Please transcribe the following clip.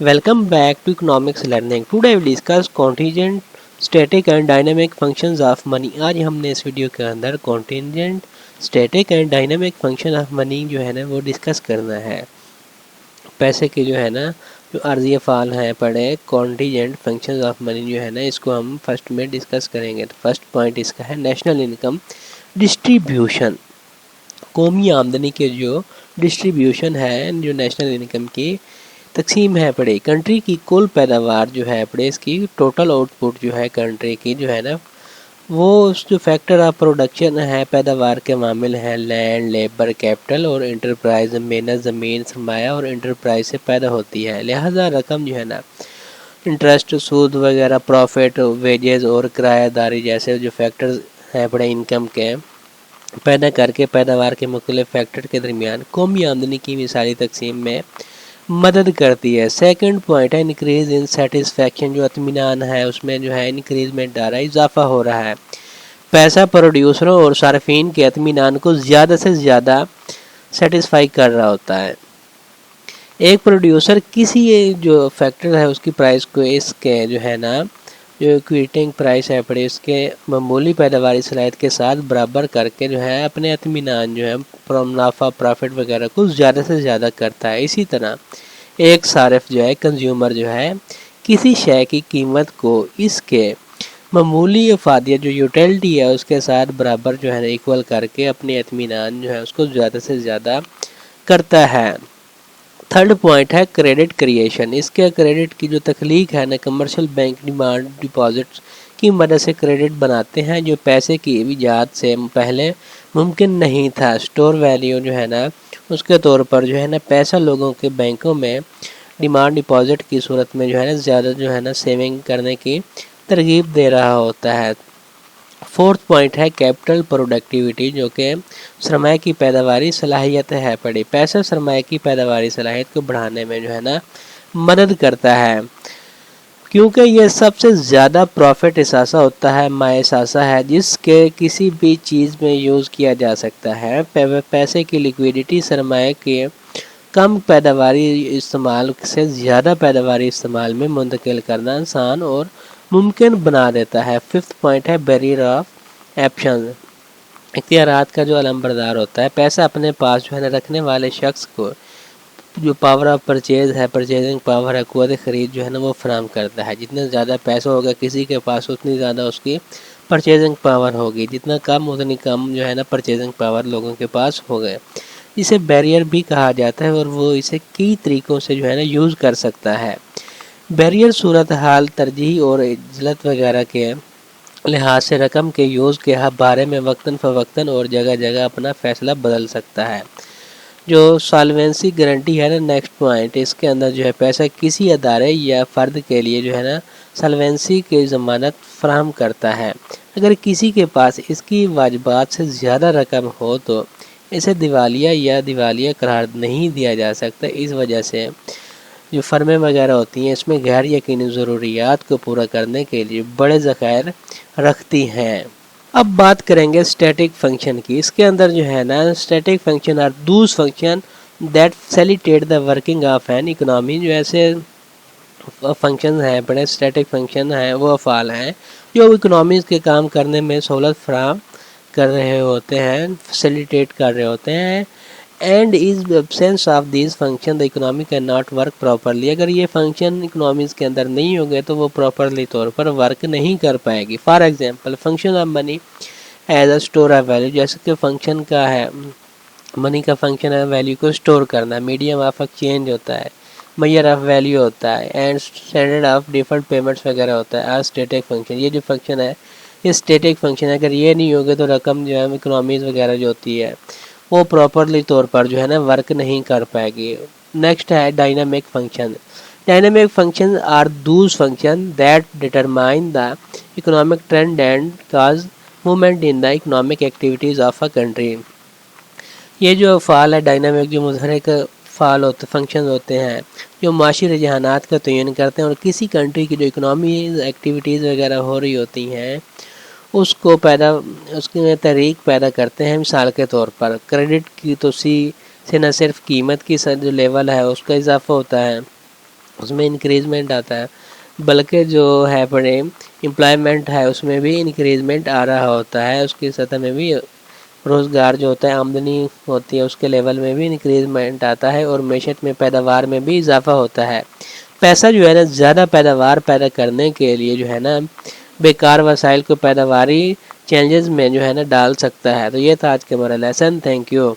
Welcome back to economics learning. Today we discuss contingent, static and dynamic functions of money. आज हमने इस video के अंदर contingent, static and dynamic function of money जो है ना वो डिस्कस करना है। पैसे के जो है ना जो अर्जिया फाल हैं पड़े contingent functions of money जो है ना इसको हम फर्स्ट में डिस्कस करेंगे। तो फर्स्ट पॉइंट इसका है नेशनल इनकम डिस्ट्रीब्यूशन। कौमी आमदनी के जो डिस्ट्रीब्यूशन है जो नेशनल इनकम की तकसीम है पड़े कंट्री की कुल पैदावार जो है पड़े इसकी टोटल आउटपुट जो है कंट्री की जो है ना वो जो फैक्टर ऑफ प्रोडक्शन है पैदावार के मामले हैं लैंड लेबर कैपिटल और इंटरप्राइज मेहनत ज़मीन सरमाया और इंटरप्राइज से पैदा होती है। लिहाजा रकम जो है ना इंटरेस्ट सूद वगैरह प्रॉफिट वेजेस और किरायादारी जैसे जो फैक्टर्स हैं पड़े इनकम के पैदा करके पैदावार के मुख्तलिफ फैक्टर के दरमियान कौमी आमदनी की मिसाली तकसीम में मदद करती है। सेकंड पॉइंट है इंक्रीज इन सेटिस्फैक्शन, जो इत्मीनान है उसमें जो है इंक्रीजमेंट आ रहा है, इजाफा हो रहा है। पैसा प्रोड्यूसरों और सार्फिन के इत्मीनान को ज़्यादा से ज़्यादा सेटिस्फाई कर रहा होता है। एक प्रोड्यूसर किसी जो फैक्टर है उसकी प्राइस को इसके जो है ना जो इक्विटिंग प्राइस है पड़े इसके मामूली पैदावारी सलाहियत के साथ बराबर करके जो है अपने इत्मीनान जो है मुनाफा प्रॉफिट वगैरह को ज़्यादा से ज़्यादा करता है। इसी तरह एक सारिफ जो है कंज्यूमर जो है किसी शय की कीमत को इसके मामूली अफादियत जो यूटिलिटी है उसके साथ बराबर जो है ना इक्वल करके अपने इत्मीनान जो है उसको ज़्यादा से ज़्यादा करता है। थर्ड पॉइंट है क्रेडिट क्रिएशन। इसके क्रेडिट की जो तख्लीक है ना कमर्शियल बैंक डिमांड डिपॉजिट्स की मदद से क्रेडिट बनाते हैं जो पैसे की इजाद से पहले मुमकिन नहीं था। स्टोर वैल्यू जो है ना उसके तौर पर जो है ना पैसा लोगों के बैंकों में डिमांड डिपॉजिट की सूरत में जो है ना ज़्यादा जो है ना सेविंग करने की तरगीब दे रहा होता है। फोर्थ पॉइंट है कैपिटल प्रोडक्टिविटी, जो कि सरमाए की पैदावारी सलाहियत है पड़ी। पैसा सरमाए की पैदावारी सलाहियत को बढ़ाने में जो है ना मदद करता है क्योंकि यह सबसे ज़्यादा प्रॉफिट एहसासा होता है माए एहसासा है जिसके किसी भी चीज़ में यूज़ किया जा सकता है। पैसे की लिक्विडिटी सरमाए के कम पैदावारी इस्तेमाल से ज़्यादा पैदावारी इस्तेमाल में मुंतकिल करना आसान और मुमकिन बना देता है। फिफ्थ पॉइंट है बैरियर ऑफ ऑप्शन, इख्तियारात का जो अलमबरदार होता है। पैसा अपने पास जो है ना रखने वाले शख्स को जो पावर ऑफ परचेज है परचेजिंग पावर है क़ुव्वत ख़रीद जो है ना वो फराम करता है। जितना ज़्यादा पैसा होगा किसी के पास उतनी ज़्यादा उसकी परचेजिंग पावर होगी, जितना कम उतनी कम जो है ना परचेजिंग पावर लोगों के पास हो गए। इसे बैरियर भी कहा जाता है और वो इसे कई तरीक़ों से जो है ना यूज़ कर सकता है। बैरियर सूरत हाल तरजीह और इज्जत वगैरह के लिहाज से रकम के यूज़ के बारे में वक्तन फ़वक्तन और जगह जगह अपना फ़ैसला बदल सकता है। जो सॉल्वेंसी गारंटी है ना नेक्स्ट पॉइंट, इसके अंदर जो है पैसा किसी अदारे या फ़र्द के लिए जो है ना सॉल्वेंसी की ज़मानत फराहम करता है। अगर किसी के पास इसकी वाजिबात से ज़्यादा रकम हो तो इसे दिवालिया या दिवालिया करार नहीं दिया जा सकता। इस वजह से जो फर्में वगैरह होती हैं इसमें गैर यकीनी ज़रूरियात को पूरा करने के लिए बड़े ज़खायर रखती हैं। अब बात करेंगे स्टैटिक फंक्शन की। इसके अंदर जो है ना static function are those function that facilitate the working of an economy. जो ऐसे फंक्शन हैं बड़े स्टैटिक फंक्शन हैं वो अफ़ाल हैं जो इकोनॉमीज़ के काम करने में सहूलत फराहम कर रहे होते हैं, फैसिलिटेट कर रहे होते हैं। And is absence of this function the economy can not work properly. अगर ये फंक्शन इकोनॉमीज़ के अंदर नहीं होंगे तो वो प्रॉपरली तौर पर वर्क नहीं कर पाएगी। For example function of money as a store of value, जैसे कि फंक्शन का है मनी का फंक्शन है वैल्यू को स्टोर करना, मीडियम ऑफ एक्सचेंज होता है, मेजर ऑफ वैल्यू होता है and standard of deferred payments वगैरह होता है। आज स्टैटिक फंक्शन ये जो फंक्शन है ये स्टैटिक फंक्शन है। अगर ये नहीं होगे तो रकम जो है इकोनॉमीज़ वगैरह जो होती है वो प्रॉपरली तौर पर जो है ना वर्क नहीं कर पाएगी। नेक्स्ट है dynamic function. Dynamic function are those function that determine the economic trend and cause movement in the economic activities of a country. ये जो फ़ाल है डायनामिक जो मुतहरिक फ़ाल होते फंक्शन होते हैं जो माशी रुझानात का तयन करते हैं और किसी कंट्री की जो इकोनॉमी एक्टिविटीज़ वगैरह हो रही होती हैं उसको उसकी तहरीक पैदा करते हैं। मिसाल के तौर पर क्रेडिट की तोसी से न सिर्फ कीमत की जो लेवल है उसका इजाफा होता है اس میں انکریزمنٹ آتا ہے، بلکہ جو ہے اپنے امپلائمنٹ ہے اس میں بھی انکریزمنٹ آ رہا ہوتا ہے، اس کی سطح میں بھی روزگار جو ہوتا ہے، آمدنی ہوتی ہے، اس کے لیول میں بھی انکریزمنٹ آتا ہے، اور معیشت میں پیداوار میں بھی اضافہ ہوتا ہے۔ پیسہ جو ہے نا زیادہ پیداوار پیدا کرنے کے لیے جو ہے نا بیکار وسائل کو پیداواری چینجز میں جو ہے نا ڈال سکتا ہے۔ تو یہ تھا آج کا ہمارا لیسن، تھینک یو۔